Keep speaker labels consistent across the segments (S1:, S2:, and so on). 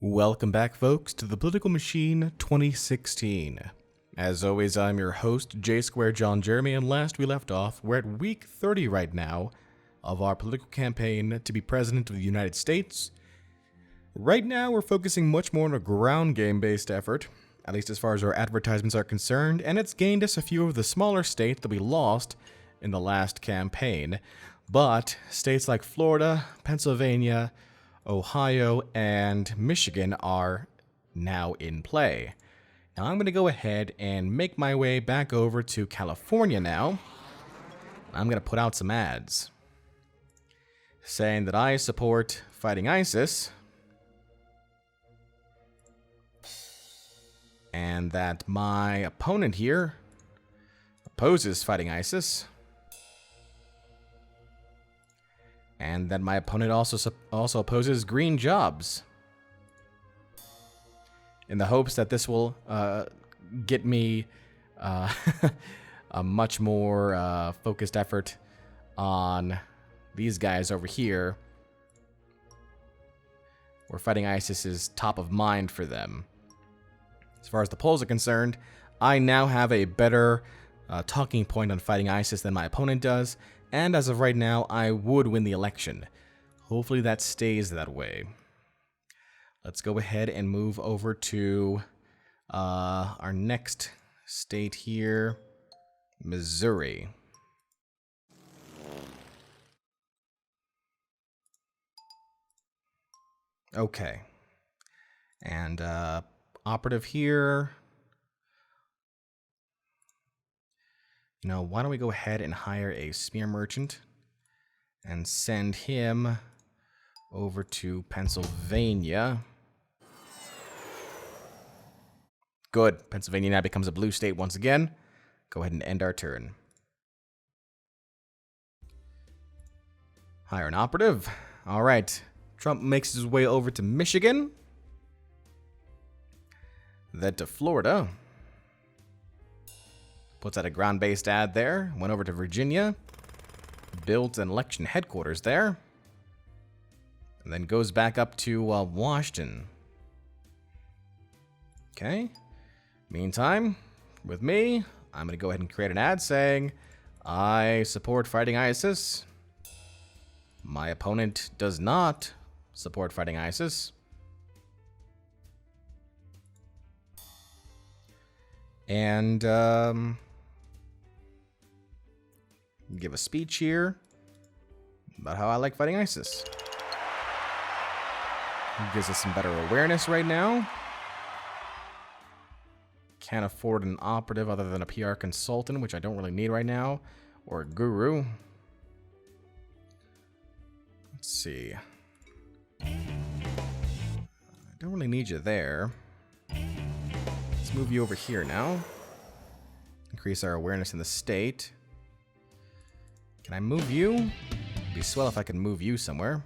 S1: Welcome back, folks, to the Political Machine 2016. As always, I'm your host, J Square John Jeremy, and last we left off, we're at week 30 right now of our political campaign to be President of the United States. Right now, we're focusing much more on a ground game-based effort, at least as far as our advertisements are concerned, and it's gained us a few of the smaller states that we lost in the last campaign. But states like Florida, Pennsylvania, Ohio, and Michigan are now in play. Now I'm going to go ahead and make my way back over to California now. I'm going to put out some ads saying that I support fighting ISIS and that my opponent here opposes fighting ISIS. And that my opponent also opposes green jobs. In the hopes that this will get me a much more focused effort on these guys over here, where fighting ISIS is top of mind for them. As far as the polls are concerned, I now have a better talking point on fighting ISIS than my opponent does. And as of right now, I would win the election. Hopefully that stays that way. Let's go ahead and move over to our next state here, Missouri. Okay. And operative here. You know, why don't we go ahead and hire a spear merchant and send him over to Pennsylvania. Good. Pennsylvania now becomes a blue state once again. Go ahead and end our turn. Hire an operative. All right. Trump makes his way over to Michigan. Then to Florida. Puts out a ground-based ad there. Went over to Virginia. Builds an election headquarters there. And then goes back up to Washington. Okay. Meantime, with me, I'm going to go ahead and create an ad saying, I support fighting ISIS. My opponent does not support fighting ISIS. And, give a speech here about how I like fighting ISIS. It gives us some better awareness right now. Can't afford an operative other than a PR consultant, which I don't really need right now, or a guru. Let's see. I don't really need you there. Let's move you over here now. Increase our awareness in the state. Can I move you? It'd be swell if I could move you somewhere.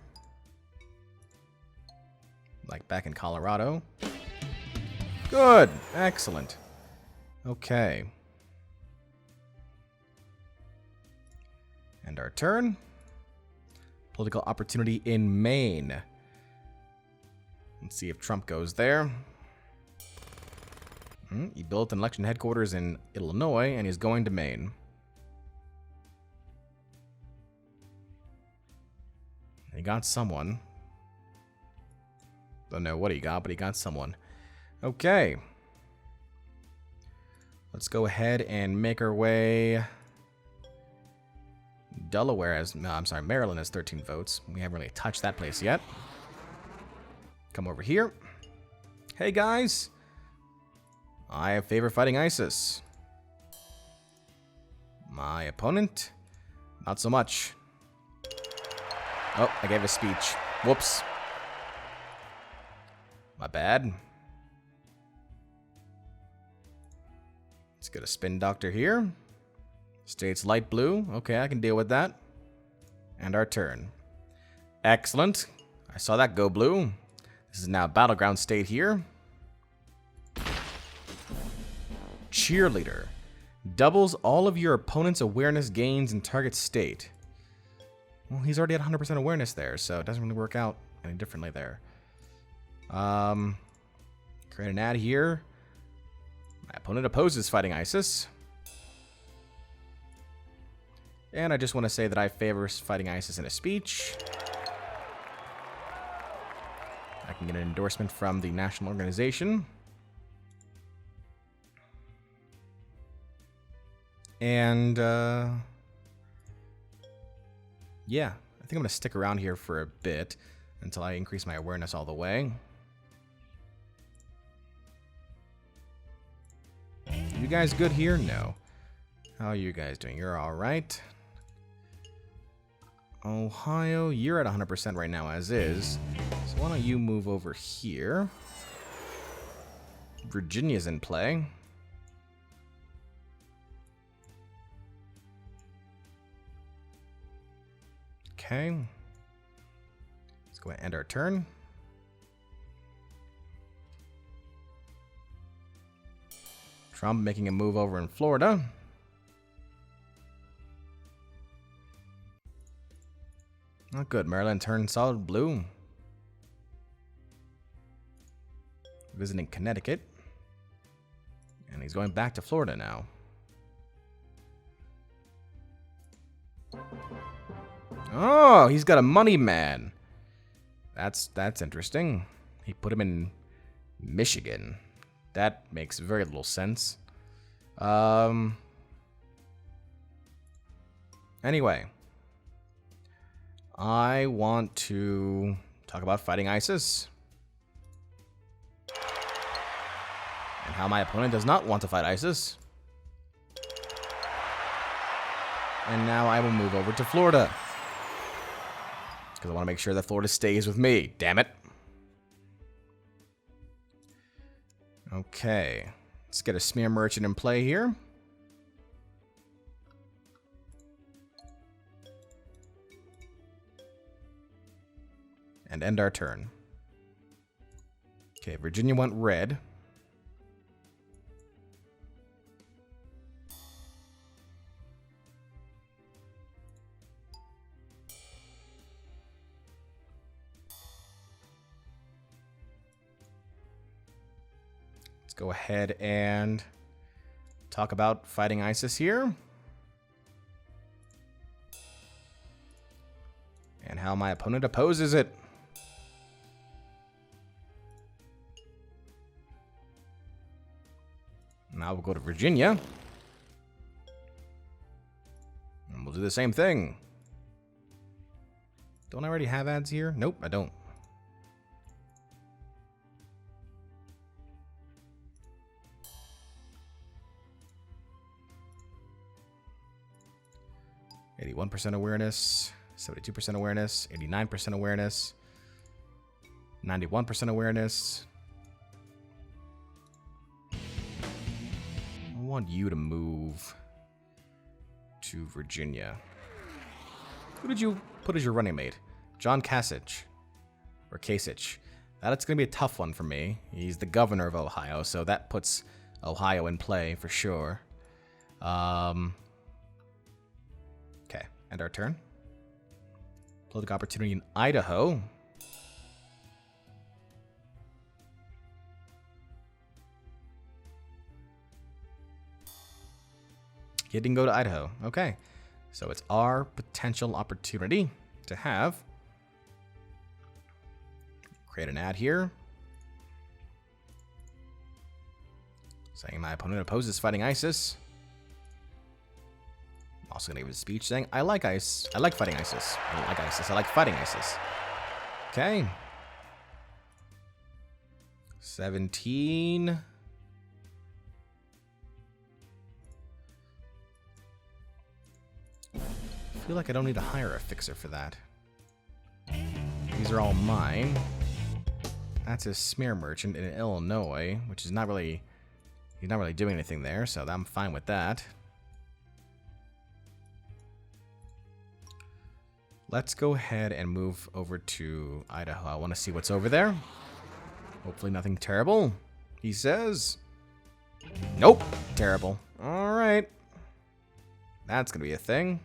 S1: Like back in Colorado. Good. Excellent. Okay. And our turn. Political opportunity in Maine. Let's see if Trump goes there. He built an election headquarters in Illinois, and he's going to Maine. He got someone. Don't know what he got, but he got someone. Okay. Let's go ahead and make our way. Maryland has 13 votes. We haven't really touched that place yet. Come over here. Hey, guys. I favor fighting ISIS. My opponent, not so much. Oh, I gave a speech. Whoops. My bad. Let's get a spin doctor here. State's light blue. Okay, I can deal with that. And our turn. Excellent. I saw that go blue. This is now battleground state here. Cheerleader. Doubles all of your opponent's awareness gains in target state. Well, he's already at 100% awareness there, so it doesn't really work out any differently there. Create an ad here. My opponent opposes fighting ISIS. And I just want to say that I favor fighting ISIS in a speech. I can get an endorsement from the national organization. And, yeah, I think I'm going to stick around here for a bit until I increase my awareness all the way. You guys good here? No. How are you guys doing? You're all right. Ohio, you're at 100% right now as is. So why don't you move over here? Virginia's in play. Okay. Let's go ahead and end our turn. Trump making a move over in Florida. Not good. Maryland turned solid blue. Visiting Connecticut. And he's going back to Florida now. Oh, he's got a money man. That's interesting. He put him in Michigan. That makes very little sense. Anyway. I want to talk about fighting ISIS. And how my opponent does not want to fight ISIS. And now I will move over to Florida. Because I want to make sure that Florida stays with me. Damn it. Okay. Let's get a smear merchant in play here. And end our turn. Okay, Virginia went red. Let's go ahead and talk about fighting ISIS here. And how my opponent opposes it. Now we'll go to Virginia. And we'll do the same thing. Don't I already have ads here? Nope, I don't. %, awareness, 72% awareness, 89% awareness, 91% awareness. I want you to move to Virginia. Who did you put as your running mate? John Kasich. Or Kasich. That's going to be a tough one for me. He's the governor of Ohio, so that puts Ohio in play for sure. Okay, end our turn. Political opportunity in Idaho. He didn't go to Idaho. Okay. So it's our potential opportunity to have. Create an ad here. Saying my opponent opposes fighting ISIS. I'm also going to give a speech saying I like ISIS. I like fighting ISIS. I don't like ISIS. I like fighting ISIS. Okay. 17. I feel like I don't need to hire a fixer for that. These are all mine. That's a smear merchant in Illinois, which is not really... He's not really doing anything there, so I'm fine with that. Let's go ahead and move over to Idaho. I want to see what's over there. Hopefully nothing terrible, he says. Nope, terrible. All right. That's going to be a thing.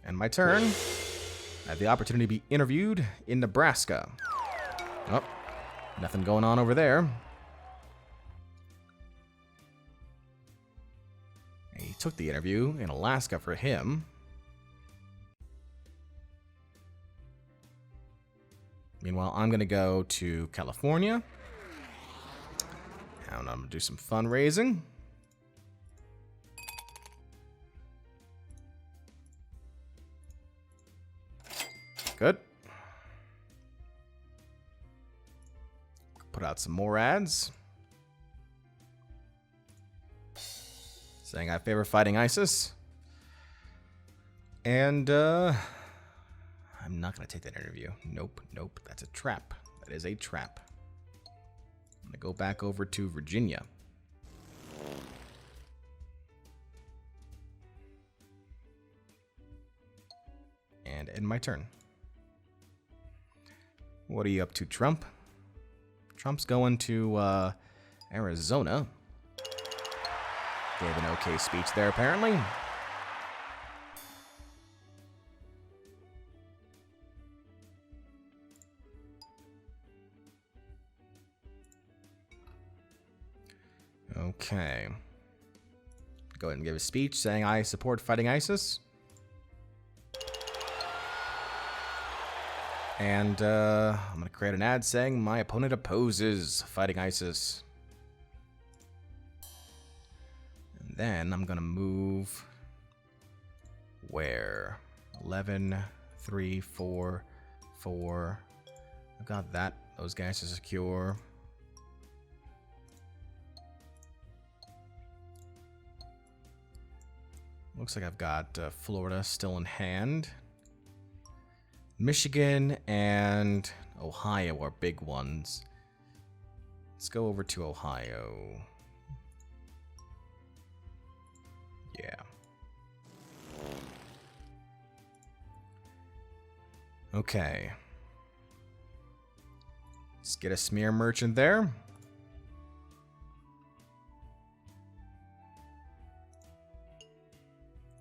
S1: And my turn. I have the opportunity to be interviewed in Nebraska. Oh, Nothing going on over there. He took the interview in Alaska for him. Meanwhile, I'm going to go to California. And I'm going to do some fundraising. Good. Put out some more ads. Saying I favor fighting ISIS. And, I'm not going to take that interview. Nope, nope. That's a trap. That is a trap. I'm going to go back over to Virginia. And end my turn. What are you up to, Trump? Trump's going to, Arizona. Gave an okay speech there, apparently. Okay. Go ahead and give a speech saying I support fighting ISIS. And I'm going to create an ad saying my opponent opposes fighting ISIS. And then I'm going to move where? 11, 3, 4, 4. I've got that. Those guys are secure. Looks like I've got Florida still in hand. Michigan and Ohio are big ones. Let's go over to Ohio. Yeah. Okay. Let's get a smear merchant there.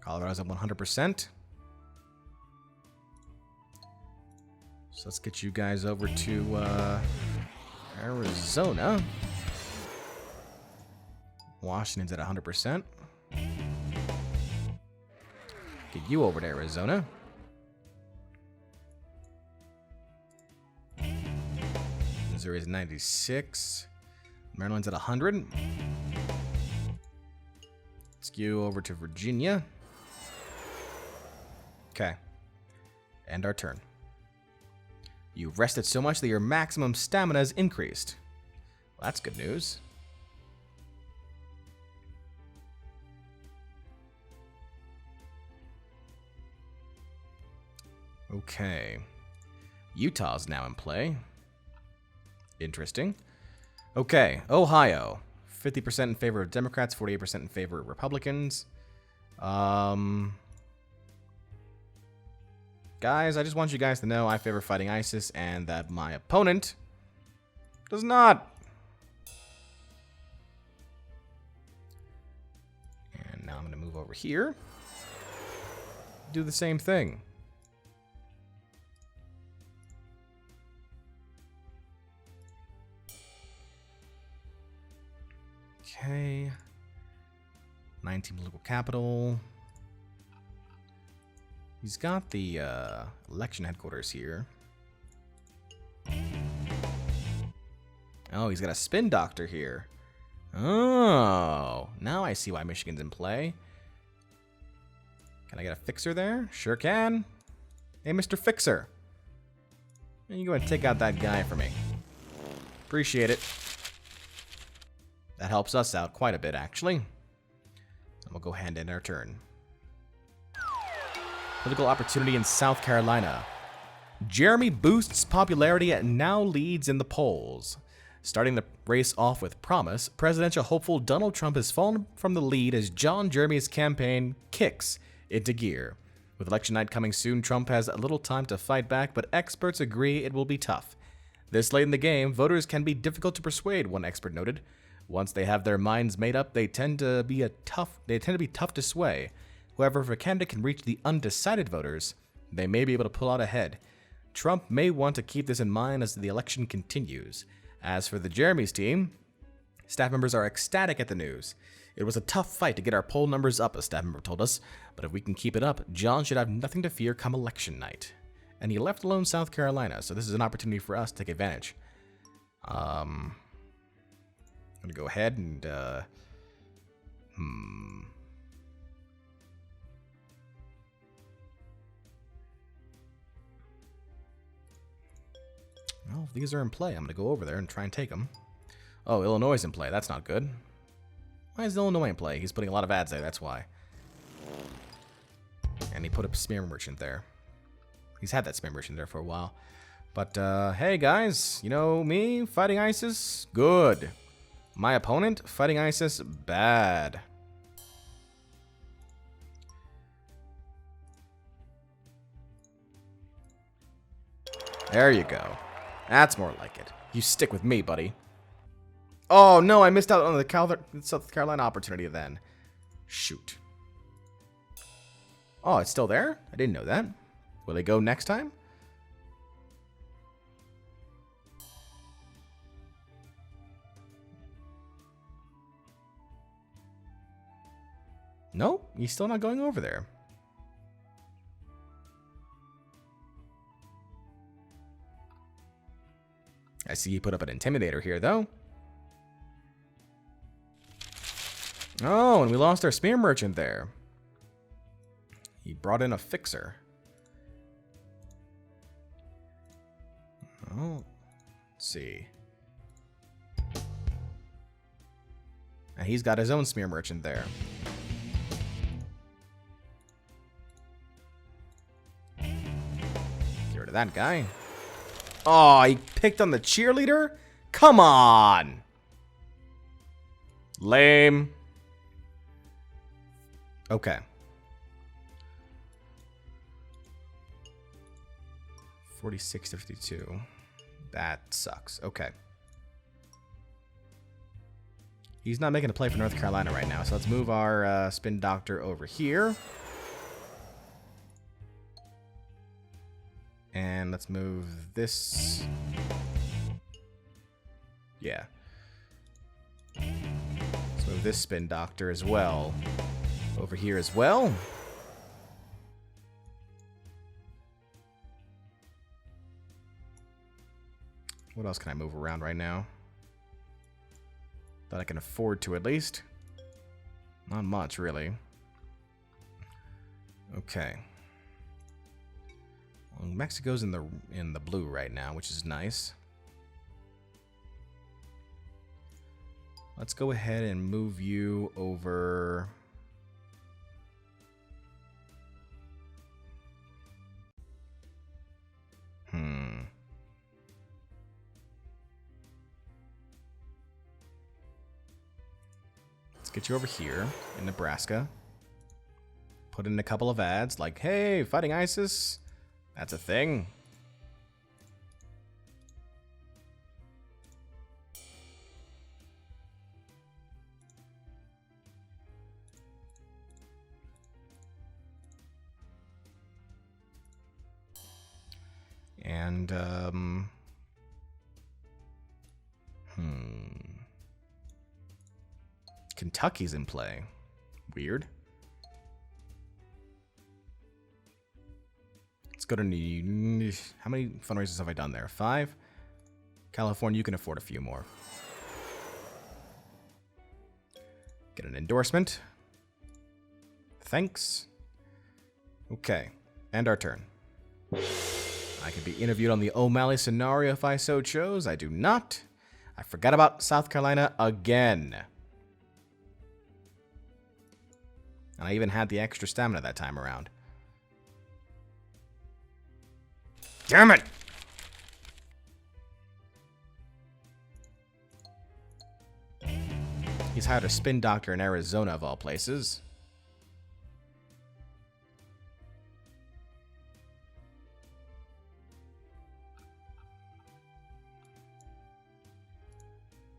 S1: Colorado's up 100%. So let's get you guys over to Arizona. Washington's at 100%. Get you over to Arizona. Missouri's 96. Maryland's at 100. Let's you over to Virginia. Okay. End our turn. You've rested so much that your maximum stamina has increased. Well, that's good news. Okay. Utah's now in play. Interesting. Okay, Ohio. 50% in favor of Democrats, 48% in favor of Republicans. Guys, I just want you guys to know I favor fighting ISIS and that my opponent does not. And now I'm going to move over here. Do the same thing. Okay. 19 political capital. He's got the election headquarters here. Oh, he's got a spin doctor here. Oh, now I see why Michigan's in play. Can I get a fixer there? Sure can. Hey, Mr. Fixer. You go ahead and take out that guy for me. Appreciate it. That helps us out quite a bit, actually. And we'll go ahead and end our turn. Political opportunity in South Carolina. Jeremy boosts popularity and now leads in the polls. Starting the race off with promise, presidential hopeful Donald Trump has fallen from the lead as John Jeremy's campaign kicks into gear. With election night coming soon, Trump has a little time to fight back, but experts agree it will be tough. This late in the game, voters can be difficult to persuade, one expert noted. Once they have their minds made up, they tend to be tough to sway. However, if a candidate can reach the undecided voters, they may be able to pull out ahead. Trump may want to keep this in mind as the election continues. As for the Jeremy's team, staff members are ecstatic at the news. It was a tough fight to get our poll numbers up, a staff member told us, but if we can keep it up, John should have nothing to fear come election night. And he left alone South Carolina, so this is an opportunity for us to take advantage. I'm gonna go ahead and, Well, if these are in play, I'm gonna go over there and try and take them. Oh, Illinois is in play. That's not good. Why is Illinois in play? He's putting a lot of ads there, that's why. And he put a smear merchant there. He's had that smear merchant there for a while. But, hey guys, you know me, fighting ISIS, good. My opponent, fighting ISIS, bad. There you go. That's more like it. You stick with me, buddy. Oh, no, I missed out on the South Carolina opportunity then. Shoot. Oh, it's still there? I didn't know that. Will they go next time? No, he's still not going over there. I see he put up an intimidator here, though. Oh, and we lost our spear merchant there. He brought in a fixer. Oh, let's see. And he's got his own spear merchant there. Get rid of that guy. Oh, he picked on the cheerleader? Come on! Lame. Okay. $46 to $52. That sucks. Okay. He's not making a play for North Carolina right now, so let's move our spin doctor over here. And let's move this. Yeah. Let's move this spin doctor as well. Over here as well. What else can I move around right now? That I can afford to at least. Not much, really. Okay. Well, Mexico's in the blue right now, which is nice. Let's go ahead and move you over. Let's get you over here in Nebraska. Put in a couple of ads like, hey, fighting ISIS. That's a thing. And, Kentucky's in play. Weird. Let's go to New... How many fundraisers have I done there? 5? California, you can afford a few more. Get an endorsement. Thanks. Okay. And our turn. I could be interviewed on the O'Malley scenario if I so chose. I do not. I forgot about South Carolina again. And I even had the extra stamina that time around. Damn it! He's hired a spin doctor in Arizona, of all places.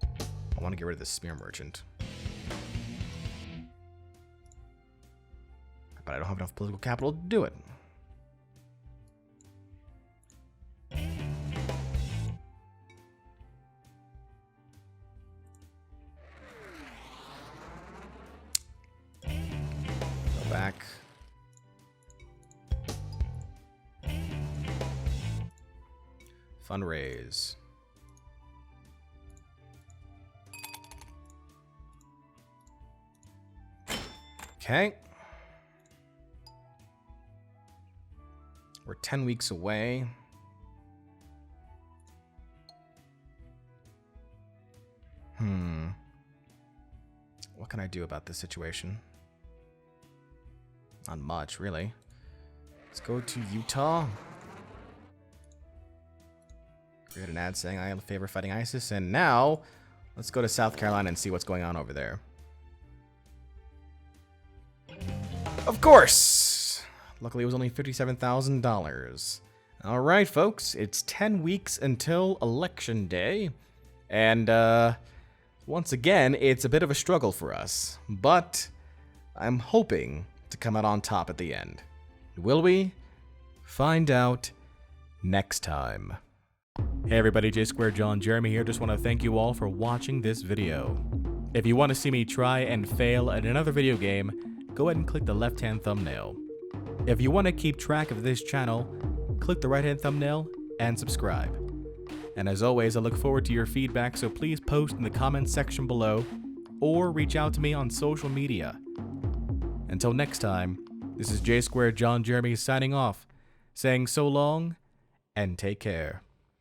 S1: I want to get rid of the spear merchant. But I don't have enough political capital to do it. Fundraise. Okay. We're 10 weeks away. What can I do about this situation? Not much, really. Let's go to Utah. Create an ad saying I favor fighting ISIS. And now, let's go to South Carolina and see what's going on over there. Of course! Luckily, it was only $57,000. Alright, folks. It's 10 weeks until Election Day. And, once again, it's a bit of a struggle for us. But I'm hoping to come out on top at the end. Will we? Find out next time. Hey everybody, J John Jeremy here. Just want to thank you all for watching this video. If you want to see me try and fail at another video game, go ahead and click the left-hand thumbnail. If you want to keep track of this channel, click the right-hand thumbnail and subscribe. And as always, I look forward to your feedback, so please post in the comments section below or reach out to me on social media. Until next time, this is J John Jeremy signing off, saying so long and take care.